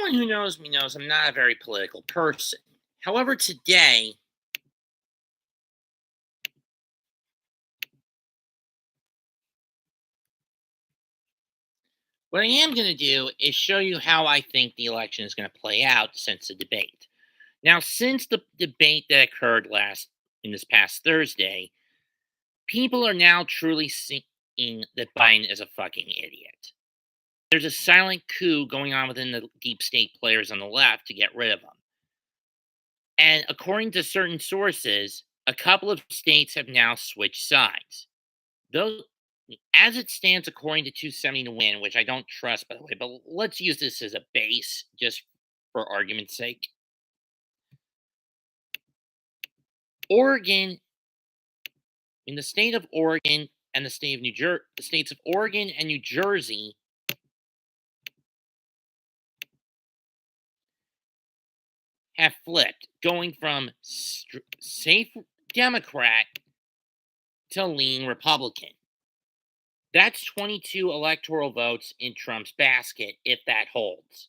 Anyone who knows me knows I'm not a very political person. However, today, what I am going to do is show you how I think the election is going to play out since the debate. Now, since the debate that occurred in this past Thursday, people are now truly seeing that Biden is a fucking idiot. There's a silent coup going on within the deep state players on the left to get rid of him. And according to certain sources, a couple of states have now switched sides. Those, as it stands, according to 270 to win, which I don't trust, by the way, but let's use this as a base just for argument's sake. Oregon, in the state of Oregon and the state of the states of Oregon and New Jersey have flipped, going from safe Democrat to lean Republican. That's 22 electoral votes in Trump's basket if that holds.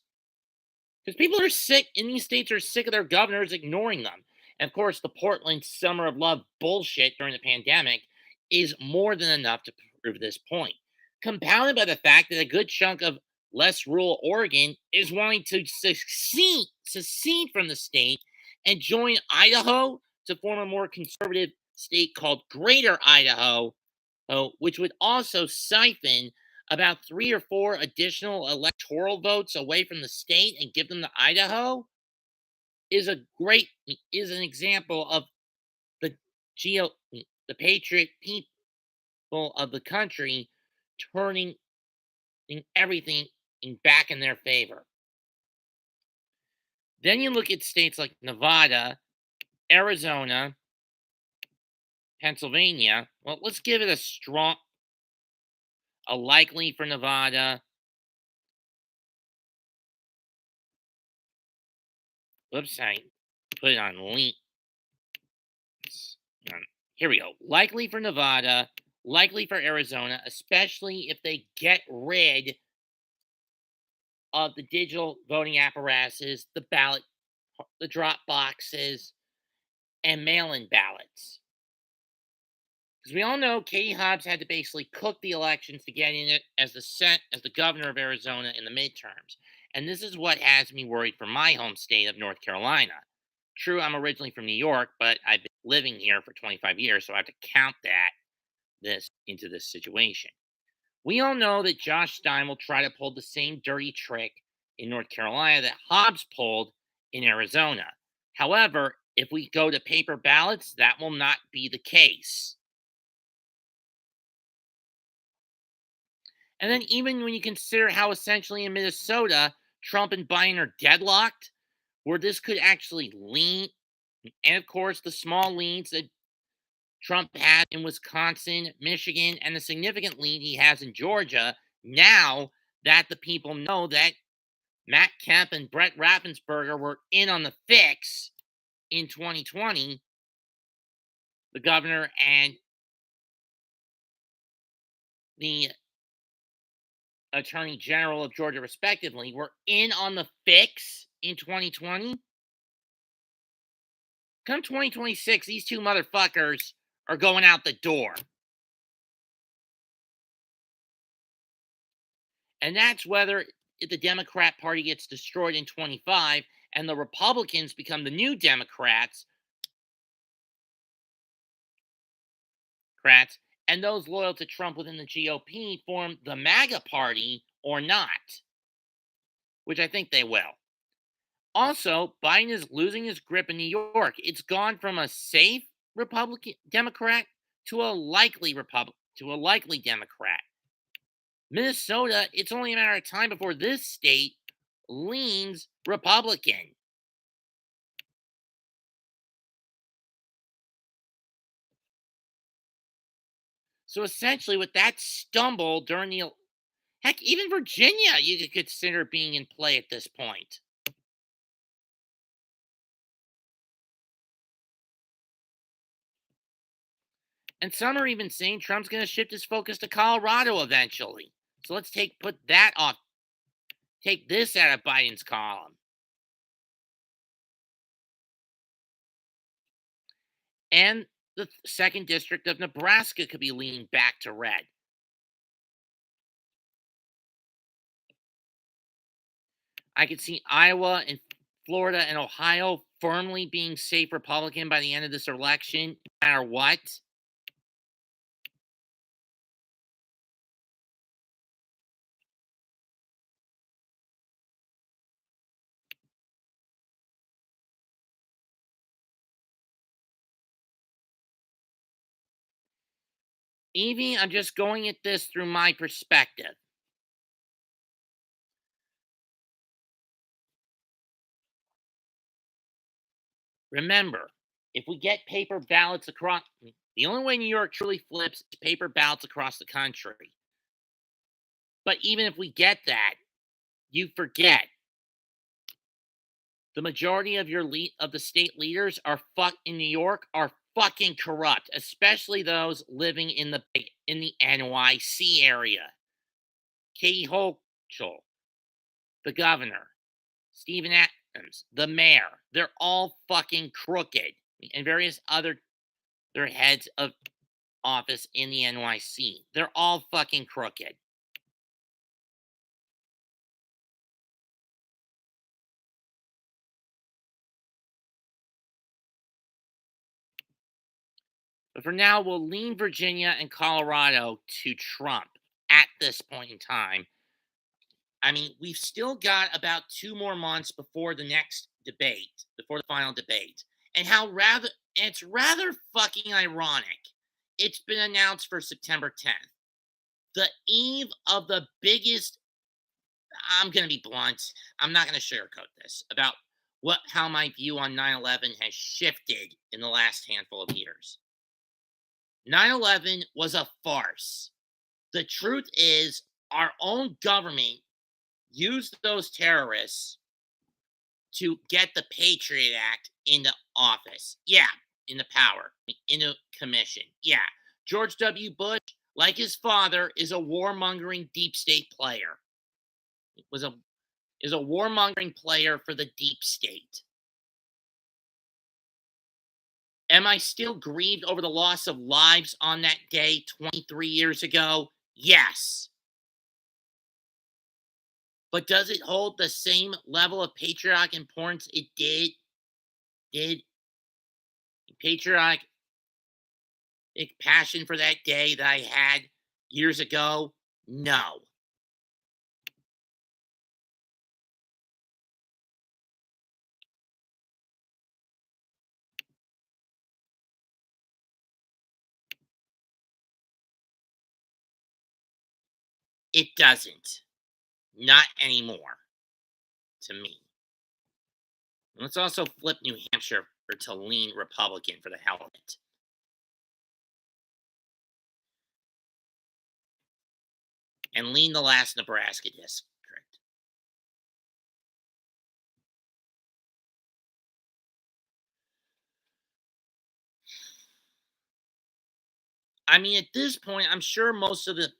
Because people are sick in these states are sick of their governors ignoring them. And of course, the Portland Summer of Love bullshit during the pandemic is more than enough to prove this point. Compounded by the fact that a good chunk of less rural Oregon is wanting to secede from the state and join Idaho to form a more conservative state called Greater Idaho, which would also siphon about 3 or 4 additional electoral votes away from the state and give them to Idaho, is an example of the the patriot people of the country turning everything back in their favor. Then you look at states like Nevada, Arizona, Pennsylvania. Well, let's give it a likely for Nevada. Whoops, I put it on link. Here we go. Likely for Nevada, likely for Arizona, especially if they get rid of the digital voting apparatuses, the drop boxes, and mail-in ballots. Because we all know Katie Hobbs had to basically cook the elections to get in it as the governor of Arizona in the midterms. And this is what has me worried for my home state of North Carolina. True, I'm originally from New York, but I've been living here for 25 years, so I have to count this into this situation. We all know that Josh Stein will try to pull the same dirty trick in North Carolina that Hobbs pulled in Arizona. However, if we go to paper ballots, that will not be the case. And then even when you consider how essentially in Minnesota, Trump and Biden are deadlocked, where this could actually lean, and of course the small leans that Trump had in Wisconsin, Michigan, and the significant lead he has in Georgia, now that the people know that Matt Kemp and Brett Raffensperger were in on the fix in 2020, the governor and the attorney general of Georgia, respectively, were in on the fix in 2020. Come 2026, these two motherfuckers are going out the door. And that's whether the Democrat Party gets destroyed in 25 and the Republicans become the new Democrats, and those loyal to Trump within the GOP form the MAGA Party or not, which I think they will. Also, Biden is losing his grip in New York. It's gone from a safe Republican Democrat to a likely Democrat. Minnesota, it's only a matter of time before this state leans Republican. So essentially, with that stumble during the heck, even Virginia, you could consider being in play at this point. And some are even saying Trump's going to shift his focus to Colorado eventually. So let's put that off Take this out of Biden's column. And the second district of Nebraska could be leaning back to red. I could see Iowa and Florida and Ohio firmly being safe Republican by the end of this election, no matter what. Evie, I'm just going at this through my perspective. Remember, if we get paper ballots across, the only way New York truly flips is paper ballots across the country. But even if we get that, you forget the majority of of the state leaders are in New York are fucking corrupt, especially those living in the NYC area. Katie Hochul, the governor, Stephen Adams, the mayor, they're all fucking crooked, and various other their heads of office in the NYC. They're all fucking crooked. But for now, we'll lean Virginia and Colorado to Trump at this point in time. I mean, we've still got about 2 more months before the next debate, before the final debate. And it's rather fucking ironic. It's been announced for September 10th, the eve of the biggest. I'm going to be blunt. I'm not going to sugarcoat this about how my view on 9/11 has shifted in the last handful of years. 9/11 was a farce. The truth is, our own government used those terrorists to get the Patriot Act into office. Yeah, into power, into commission. Yeah. George W. Bush, like his father, is a warmongering deep state player. Was a is a warmongering player for the deep state. Am I still grieved over the loss of lives on that day 23 years ago? Yes. But does it hold the same level of patriotic importance it did patriotic passion for that day that I had years ago? No, it doesn't. Not anymore to me. Let's also flip New Hampshire to lean Republican for the hell of it. And lean the last Nebraska district. I mean, at this point, I'm sure most of the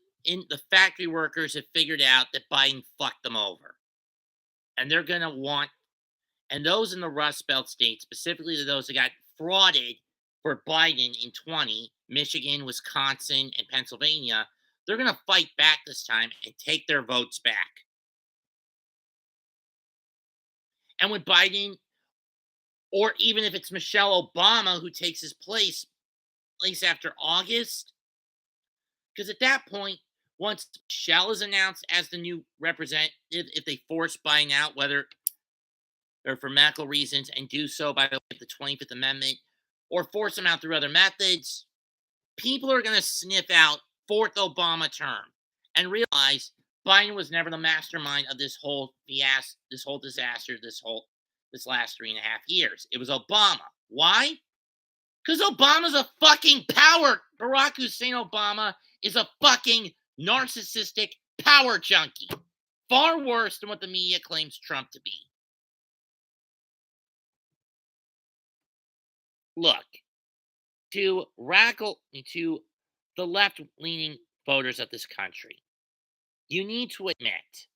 factory workers have figured out that Biden fucked them over, and they're gonna want and those in the Rust Belt states, specifically those that got frauded for Biden in 20, Michigan, Wisconsin, and Pennsylvania, they're gonna fight back this time and take their votes back. And with Biden, or even if it's Michelle Obama who takes his place, at least after August, because at that point, once Michelle is announced as the new representative, if they force Biden out, whether or for medical reasons, and do so by the 25th Amendment, or force him out through other methods, people are going to sniff out fourth Obama term and realize Biden was never the mastermind of this whole fiasco, this whole disaster, this last 3.5 years. It was Obama. Why? Because Obama's a fucking power. Barack Hussein Obama is a fucking narcissistic power junkie. Far worse than what the media claims Trump to be. Look, to the left-leaning voters of this country, you need to admit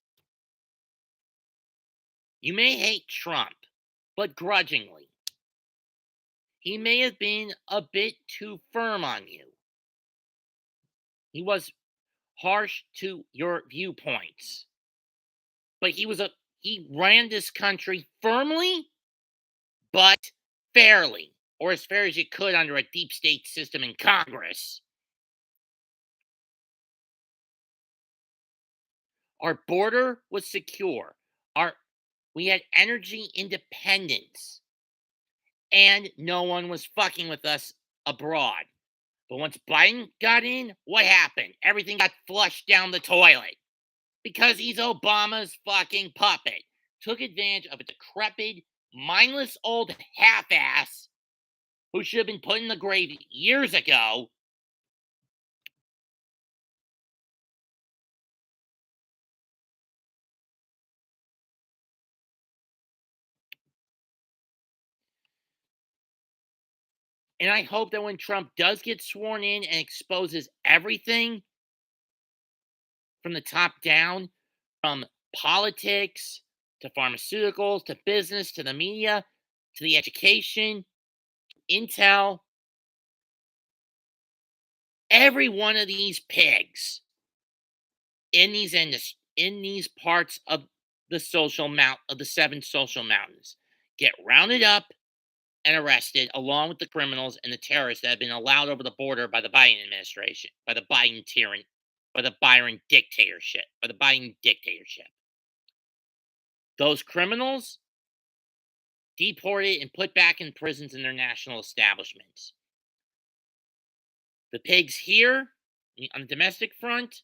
You may hate Trump, but grudgingly. He may have been a bit too firm on you. He was harsh to your viewpoints. But he ran this country firmly but fairly, or as fair as you could under a deep state system in Congress. Our border was secure. We had energy independence, and no one was fucking with us abroad. But once Biden got in, what happened? Everything got flushed down the toilet because he's Obama's fucking puppet. Took advantage of a decrepit, mindless old half-ass who should have been put in the grave years ago. And I hope that when Trump does get sworn in and exposes everything from the top down, from politics to pharmaceuticals to business to the media to the education, intel, every one of these pigs in these parts of the seven social mountains get rounded up and arrested along with the criminals and the terrorists that have been allowed over the border by the Biden administration, by the Biden tyranny, by the Biden dictatorship, by the Biden dictatorship. Those criminals deported and put back in prisons in their national establishments. The pigs here on the domestic front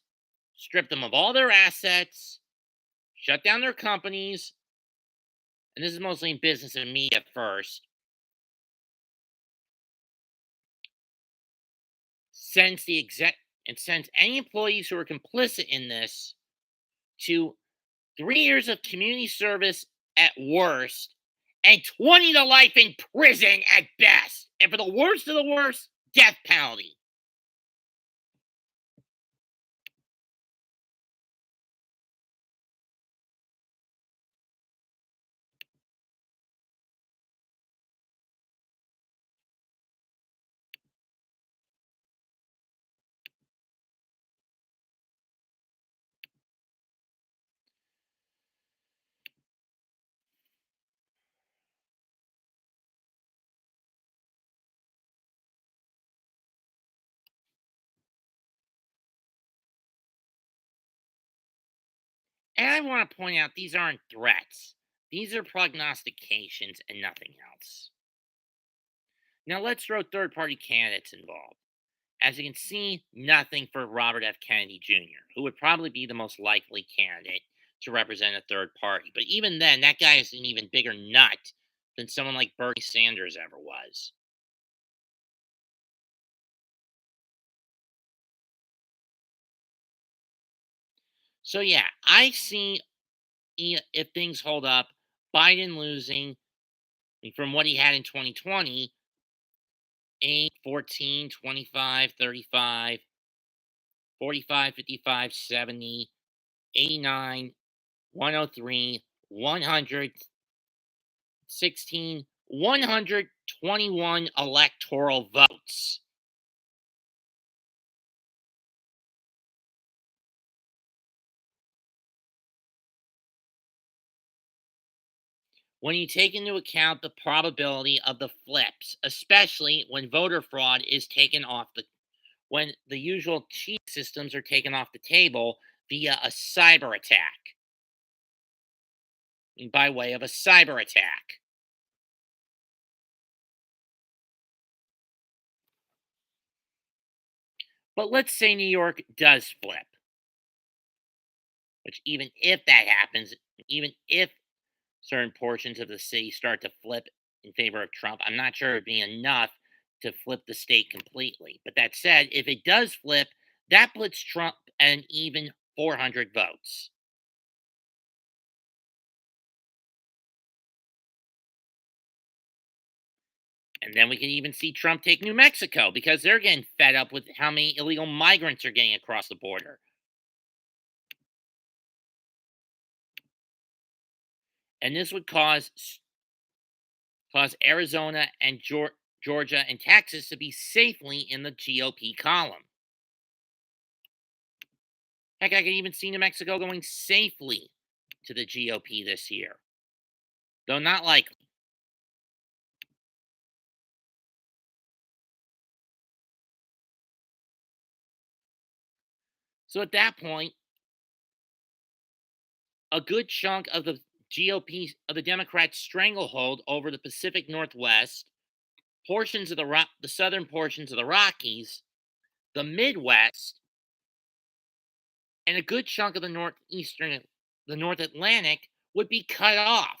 strip them of all their assets, shut down their companies, and this is mostly in business and media first. Sends any employees who are complicit in this to 3 years of community service at worst and 20 to life in prison at best. And for the worst of the worst, death penalty. And I want to point out these aren't threats. These are prognostications and nothing else. Now let's throw third party candidates involved. As you can see, nothing for Robert F. Kennedy Jr., who would probably be the most likely candidate to represent a third party. But even then, that guy is an even bigger nut than someone like Bernie Sanders ever was. So yeah, I see if things hold up, Biden losing from what he had in 2020, 8, 14, 25, 35, 45, 55, 70, 89, 103, 100, 16, 121 electoral votes. When you take into account the probability of the flips, especially when voter fraud is taken off when the usual cheat systems are taken off the table via a cyber attack, by way of a cyber attack. But let's say New York does flip, which even if that happens, even if certain portions of the city start to flip in favor of Trump, I'm not sure it would be enough to flip the state completely. But that said, if it does flip, that puts Trump at an even 400 votes. And then we can even see Trump take New Mexico because they're getting fed up with how many illegal migrants are getting across the border. and this would cause Arizona and Georgia and Texas to be safely in the GOP column. Heck, I could even see New Mexico going safely to the GOP this year, though not likely. So at that point, a good chunk of the GOP of the Democrats' stranglehold over the Pacific Northwest, portions of the southern portions of the Rockies, the Midwest, and a good chunk of the North Atlantic would be cut off.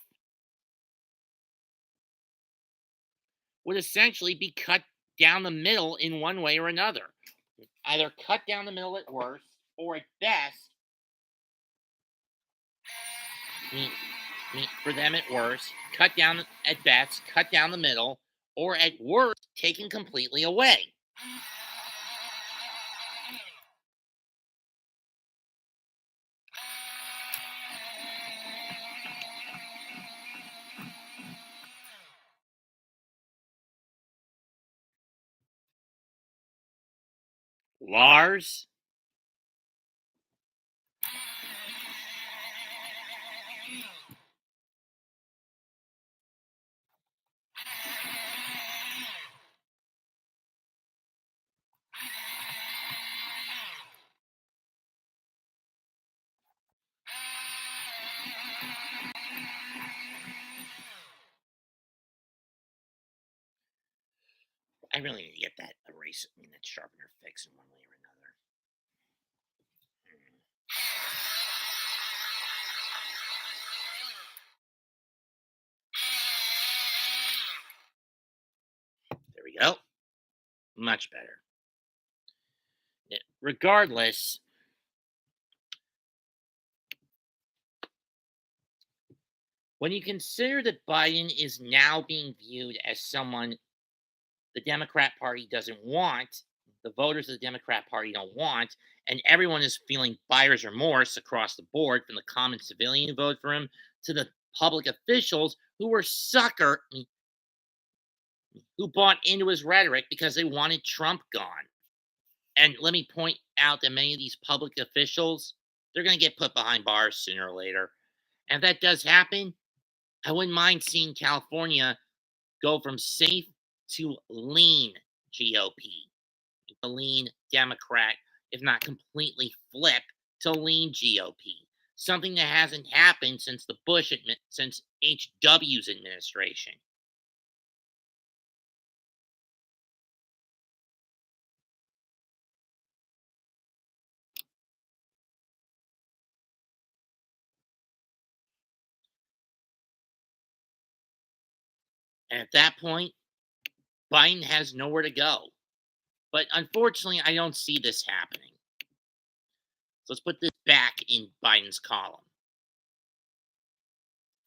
Would essentially be cut down the middle in one way or another. Either cut down the middle at worst, or at best, for them at worst, cut down at best, cut down the middle, or at worst, taken completely away. Lars, I really need to get that that sharpener fixed in one way or another. There we go. Much better. Regardless, when you consider that Biden is now being viewed as someone the Democrat Party doesn't want, the voters of the Democrat Party don't want, and everyone is feeling buyer's remorse across the board, from the common civilian who voted for him to the public officials who were who bought into his rhetoric because they wanted Trump gone. And let me point out that many of these public officials, they're going to get put behind bars sooner or later. And if that does happen, I wouldn't mind seeing California go from safe to lean GOP, to lean Democrat, if not completely flip to lean GOP. Something that hasn't happened since since HW's administration. And at that point, Biden has nowhere to go. But unfortunately, I don't see this happening. So let's put this back in Biden's column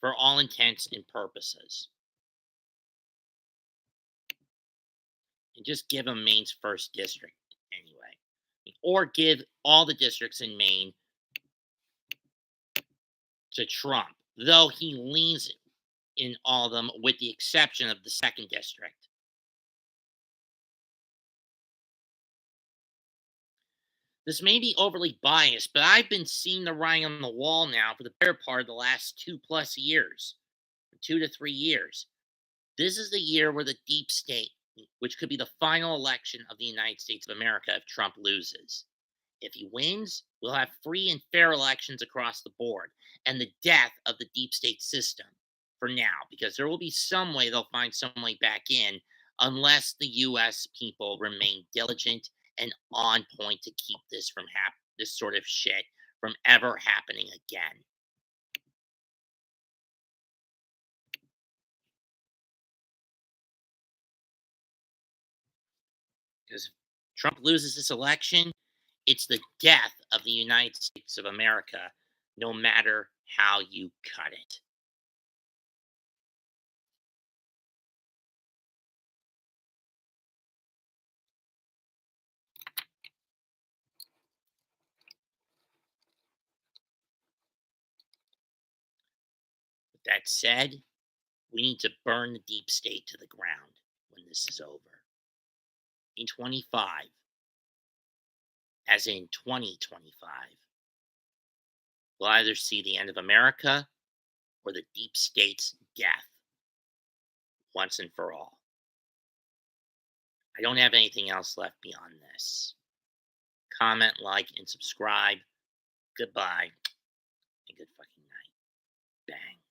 for all intents and purposes. And just give him Maine's first district anyway. Or give all the districts in Maine to Trump, though he leans in all of them with the exception of the second district. This may be overly biased, but I've been seeing the writing on the wall now for the better part of the last 2+ years, 2 to 3 years. This is the year where the deep state, which could be the final election of the United States of America if Trump loses. If he wins, we'll have free and fair elections across the board, and the death of the deep state system for now, because there will be some way they'll find some way back in, unless the US people remain diligent and on point to keep this sort of shit from ever happening again. Because if Trump loses this election, it's the death of the United States of America, no matter how you cut it. That said, we need to burn the deep state to the ground when this is over. In 25, as in 2025, we'll either see the end of America or the deep state's death once and for all. I don't have anything else left beyond this. Comment, like, and subscribe. Goodbye, and good fucking night. Bang.